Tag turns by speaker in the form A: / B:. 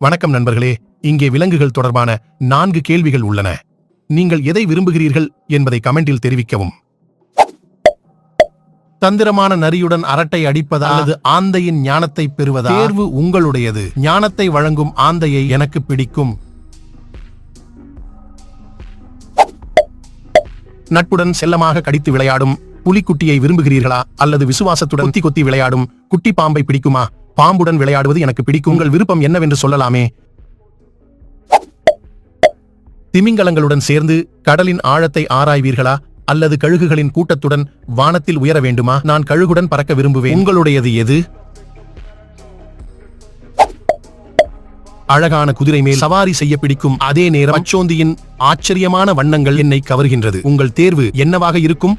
A: வணக்கம் நண்பர்களே, இங்கே விலங்குகள் தொடர்பான 4 கேள்விகள் உள்ளன. நீங்கள் எதை விரும்புகிறீர்கள் என்பதை கமெண்டில் தெரிவிக்கவும். தந்திரமான நரியுடன் அரட்டை அடிப்பதா அல்லது ஆந்தையின் ஞானத்தை பெறுவதா? தேர்வு உங்களுடையது. ஞானத்தை வழங்கும் ஆந்தையை எனக்கு பிடிக்கும். நட்புடன் செல்லமாக கடித்து விளையாடும் புலிக்குட்டியை விரும்புகிறீர்களா அல்லது விசுவாசத்துடன் கொத்தி கொத்தி விளையாடும் குட்டி பாம்பை பிடிக்குமா? பாம்புடன் விளையாடுவது எனக்கு பிடிக்கும். உங்கள் விருப்பம் என்னவென்று சொல்லலாமே. திமிங்கலங்களுடன் சேர்ந்து கடலின் ஆழத்தை ஆராய்வீர்களா அல்லது கழுகுகளின் கூட்டத்துடன் வானத்தில் உயர வேண்டுமா? நான் கழுகுடன் பறக்க விரும்புவேன். உங்களுடையது எது? அழகான குதிரை மேல் சவாரி செய்ய பிடிக்கும். அதே நேரம் பச்சோந்தியின் ஆச்சரியமான வண்ணங்கள் என்னை கவர்கின்றது. உங்கள் தேர்வு என்னவாக இருக்கும்?